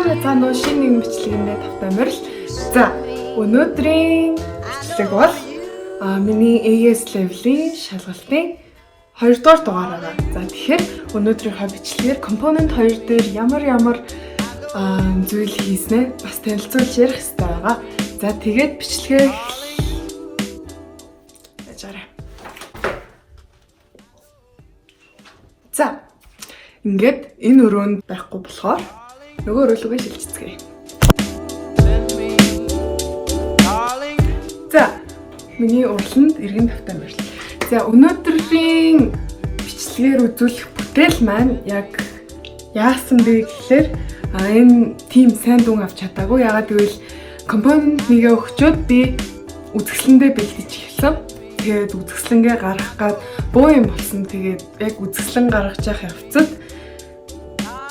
Цаана шинэ нэг бичлэгэндээ тавтай морил. За, өнөөдрийн бичлэг бол миний AS level-ийн шалгалтын 2 дугаар дугаар байгаа. За, тэгэхээр өнөөдрийнхөө бичлэгээр компонент 2 дээр ямар зүйл хийснээ бас танилцуулж ярих хэрэгтэй байгаа. За, тэгээд бичлэгээ яжаарай. За, ингээд энэ өрөөнд байхгүй болохоор нөгөө өрөөлөгөө шилжицгээе. За, миний уралданд эргэн тавтай морил. За, өнөөдрийн бичлэгээр үзүүлэх бүтээл маань яг яасан бэ гэхээр энэ тийм сайн дүн авч чадаагүй. Ягаад гэвэл компонент нэгэ өгчөөд би үзэсгэлэндээ бэлдэж эхэлсэн. Тэгээд үзэсгэлэнгээ гаргах гад буу юм болсон. Тэгээд яг үзэсгэлэн гаргаж явах явцад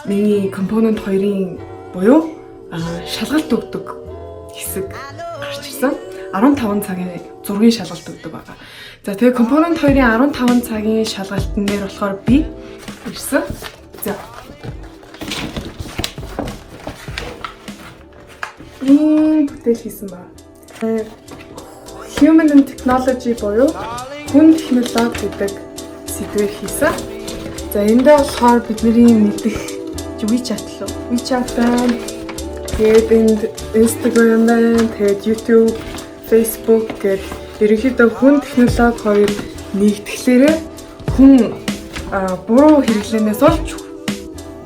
миний компонент 2-ын буюу шалгалт өгдөг хэсэг гарч ирсэн. 15 цагийн зургийн шалгалт өгдөг байгаа. За тэгээ компонент 2-ын 15 цагийн шалгалтын дээр болохоор би ирсэн. За. Бүтээл хийсэн ба. Human and Technology буюу хүн технологи гэдэг сэдвээр хийсэн. За эндээ болохоор бидний мэдих WeChat байна. Тэгээд энд Instagram байна, тэгээд YouTube, Facebook гэдэг ерөнхийдөө хүн технологи хоёр нэгдэхлээрээ хүн буруу хэрэглэнээс олж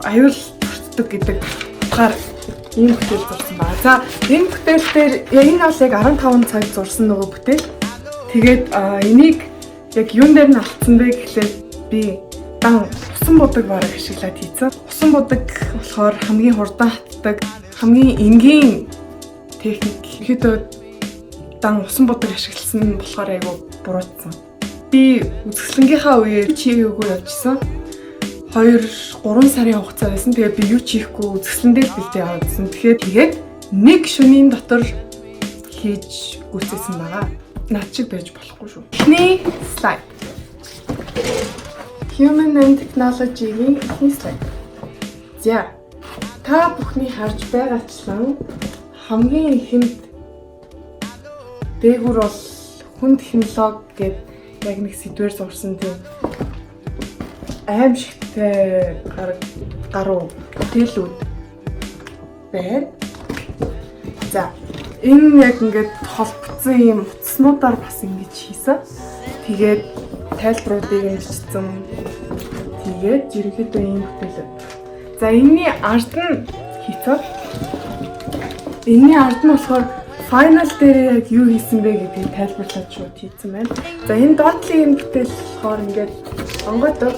аюул төртдөг гэдэг утгаар ийм бүтээл зурсан байна. За энэ бүтээл дээр энэ бол яг 15 цаг зурсан нөгөө бүтээл. Тэгээд энийг яг юун дээр нь алдсан бэ гэхлээр би усан будаг бараг ашиглаад хийсэн. Усан будаг болохоор хамгийн хурдан хатдаг, хамгийн энгийн техник. Ихэд усан будаг ашигласан болохоор айгу буруутсан. Би үзэсгэлэнгийнхаа үеэр чийгээгүй явжсан. 2-3 сарын хугацаа байсан. Тэгээд би юу ч хийхгүй үзэсгэлэндээ л бэлдээ явуулсан. Тэгээд нэг шөнийн дотор хийж гүйцээсэн байгаа. Наад шиг байж болохгүй шүү. Эхний слайд. Human and Technology-ийн эхний слайд. За, та бүхний харж байгаачлан хамгийн ихэнд дээгүүр бол хүн технологи гэдэг яг нэг сэдвээр зурсан тийм аимшигтай гаруй бүтээлүүд байна. За, энэ яг ингээд холбогдсон юм утаснуудаар бас ингэж хийсэн. Тэгээд тайлбаруудыг бичсэн. Тэгээд ерөнхийдөө ийм бүтээлүүд. За энэний ард нь хийцээ. Энэний ард нь болохоор final дээр яг юу хийсэн бэ гэдгийг тайлбарлаад шууд хийсэн байна. За энэ доотлын энэ бүтээл болохоор ингээд онгойдог.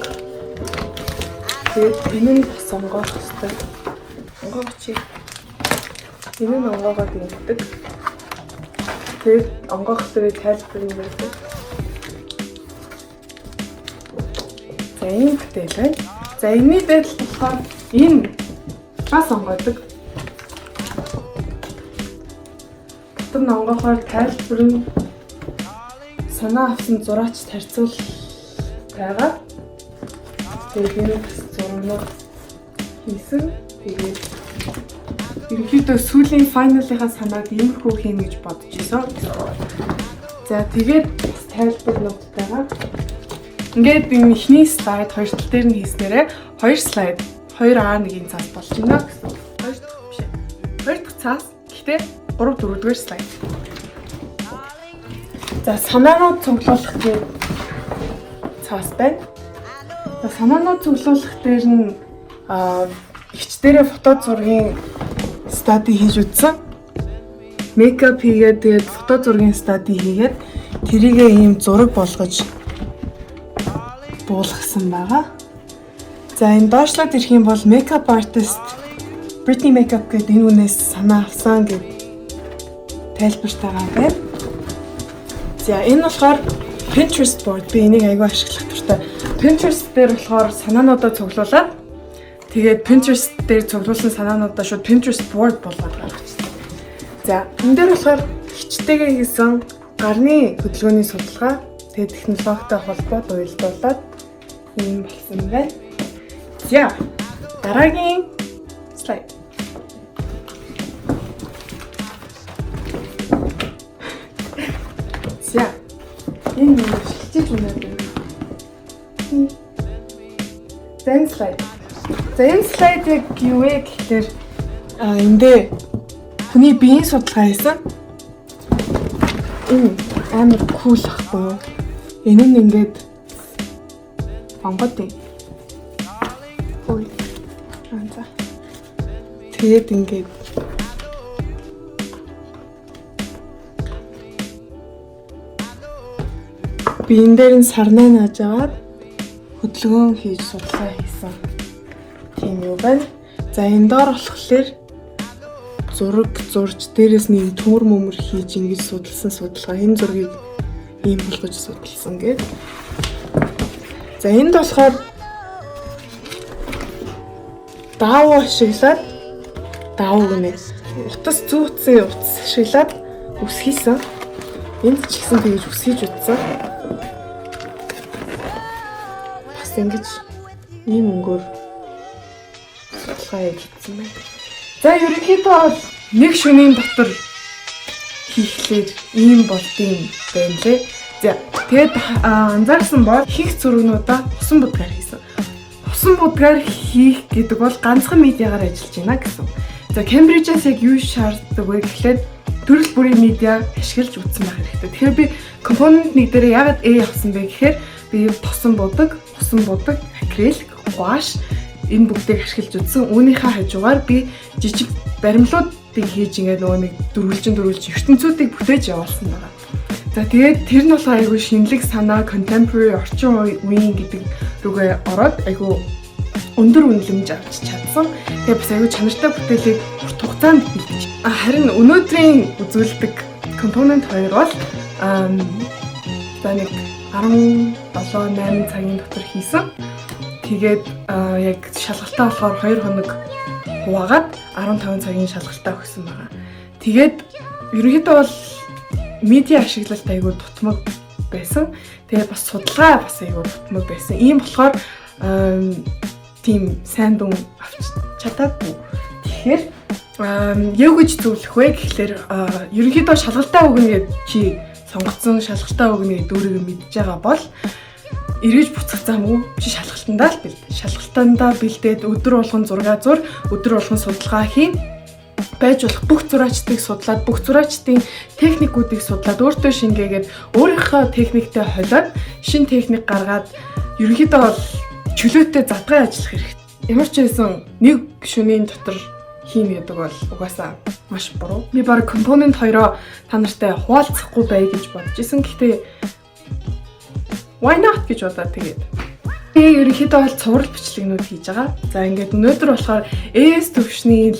Тэгээд энэ нь бас онгоох хэвээр. Онгоогч. Энэ нь онгоогоо дэмждэг. Тэгээд онгоох дээр тайлбар юм байна. За энэ бүтээл байна. За энэний дээр болохоор энэ бас онгойдог. Бүтэн онгоохоор тайлбар нь санаа авсан зураач тарьцуул байгаа. Тэгээд энэ зурнууд хийсэн. Тэгээд ерөнхийдөө сүүлийн финалынхаа санааг иймэрхүү хийнэ гэж бодож байсан. За тэгээд тайлбар ноттайгаа ингээд энэ ихний слайд хоёр тал дээр нь хийснээрээ 2 слайд 2A1-ийн цаас болж байна гэсэн. 2 дахь биш. 2 дахь цаас гэхдээ 3 4-р слайд. За санаанууд цуглуулах гэдэг цаас байна. За санаанууд цуглуулах дээр нь ихчдэрээ фото зургийн стади хийж үзсэн. Мейкап хийгээд тэгээд фото зургийн стади хийгээд тэрийгээ ийм зураг болгож буулгасан байгаа. За энэ доошлоод ирэх юм бол makeup artist Britney Makeup гэдэг энэ үнээс санаа авсан гэд тайлбартайгаа байна. За энэ болохоор Pinterest board. Би энийг аягүй ашиглах туфта. Pinterest дээр болохоор санаануудаа цуглуулад тэгээд Pinterest дээр цуглуулсан санаануудаа шууд Pinterest board болгоод гаргачихсан. За энэ дээр болохоор хичтэйгээ хийсэн гарны хөдөлгөөний судалгаа тэгээд технологитой холбоод уялдуулаад ийм болсон байна. За дараагийн слайд. За. Энэ нэг шилжиж үнэ байна. Zen slide. Zen slide яг юу вэ гэхээр эндээ хүний биеийн судалгаа хийсэн. Энэ амар кул ахгүй юу? Энэ нь ингээд онгод юм. Ой. За. Тэгээд ингээд биен дээр нь сарнаа нааж аваад хөдөлгөөн хийж судалгаа хийсэн. Тийм юу байна. За энэ доор болохоор зураг зурж дээрээс нь юм төмөр мөмөр хийж ингэж судалсан судалгаа. Энэ зургийг ийм болгож судалсан гэдэг. За энд болохоор даав ашиглаад даав гэнэ. Утас зүүцсэн утас ашиглаад үсгийсэн. Энд ч гэсэн тэгж үсгийж утсан. Бас ингэж ийм өнгөөр судалгаа хийсэн байна. За ерөнхийдөө бол нэг шөнийн дотор хийхлээр ийм болдгийн байна лээ. За тэгээд анзаарсан бол хийх зургнуудаа усан будгаар хийсэн. Усан будгаар хийх гэдэг бол ганцхан медиагаар ажиллаж байна гэсэн. За Cambridge-аас яг юу шаарддаг вэ гэхлээр төрөл бүрийн медиа ашиглаж үзсэн байх хэрэгтэй. Тэгэхээр би компонент нэг дээр яагаад A авсан бэ гэхээр би тосон будаг, усан будаг, акрилик, гуаш энэ бүгдийг ашиглаж үзсэн. Үүнийхээ хажуугаар би жижиг баримлуудыг хийж ингээд нөгөө нэг дөрвөлжин ертөнцүүдийг бүтээж явуулсан байна. За тэгээд тэр нь болохоор айгүй шинэлэг санаа, contemporary орчин үеийн гэдэг рүүгээ ороод айгүй өндөр үнэлэмж авч чадсан. Тэгээд бас айгүй чанартай бүтээлийг урт хугацаанд бэлдэж. Харин өнөөдрийн үзүүлдэг компонент 2 бол за нэг 17-8 цагийн дотор хийсэн. Тэгээд яг шалгалтаа болохоор 2 хоног хуваагаад 15 цагийн шалгалтаа өгсөн байгаа. Тэгээд ерөнхийдөө бол медиа ашиглалт айгүй дутмаг байсан. Тэгээд бас судалгаа бас айгүй дутмаг байсан. Ийм болохоор тийм сайн дүн авч чадаагүй. Тэгэхээр яг гэж зөвлөх вэ гэхэлэр ерөнхийдөө шалгалтаа өгнө гэж чи сонгоцсон шалгалтаа өгнө гэдэг өөрийгөө мэдж байгаа бол эргэж буцах замгүй чи шалгалтандаа л бэлдээ. Шалгалтандаа бэлдээд өдөр болгон зураг зур, өдөр болгон судалгаа хийн. Байж болох бүх зураачдыг судлаад, бүх зураачдын техникүүдийг судлаад өөртөө шингээгээд өөрийнхөө техниктэй холиод шинэ техник гаргаад ерөнхийдөө бол чөлөөтэй задгай ажиллах хэрэгтэй. Ямар ч байсан нэг шөнийн дотор хийнэ гэдэг бол угаасаа маш буруу. Би баг компонент 2-оо та нартай хуваалцахгүй бай гэж бодож исэн. Гэхдээ why not гэж бодоод тэгээд би ерөнхийдөө бол цуврал бичлэгнүүд хийж байгаа. За ингээд өнөөдөр болохоор AS төвшний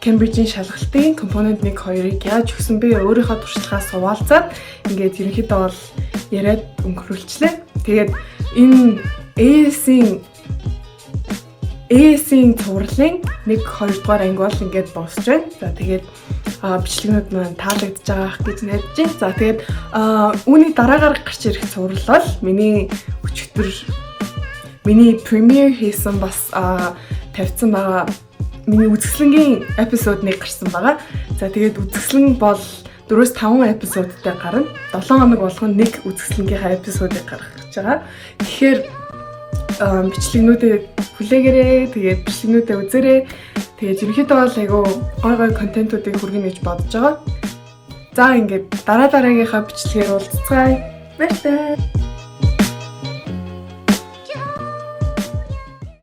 Cambridge-ийн шалгалтын компонент 1-2-ыг яаж өгсөн бэ? Өөрийнхөө туршлагаас хуваалцаад ингээд ерөнхийдөө бол яриад өнгөрүүлчлээ. Тэгээд энэ AS-ийн цувралын 1-2 дугаар анги бол ингээд босч байна. За тэгээд бичлэгнүүд маань таалагдж байгаа гэж найдаж байна. За тэгээд үүний дараагаар гарч ирэх цуврал бол миний өчигдөр миний премьер хийсэн бас тавьсан байгаа миний үзэсгэлэнгийн эпизодыг гарсан байгаа. За тэгээд үзэсгэлэн бол 4-5 эпизодтай гарна. 7 хоног болгоно нэг үзэсгэлэнгийнхаа эпизодыг гаргаж байгаа. Тэгэхээр бичлэгнүүдээ хүлээгээрэй. Тэгээд бичлэгнүүдээ үзээрэй. Тэгээд ерөнхийдөө бол айгүй гой контентуудыг хүргэнэ гэж бодож байгаа. За ингээд дараагийнхаа бичлэгээр уулзцгаая. Баярлалаа.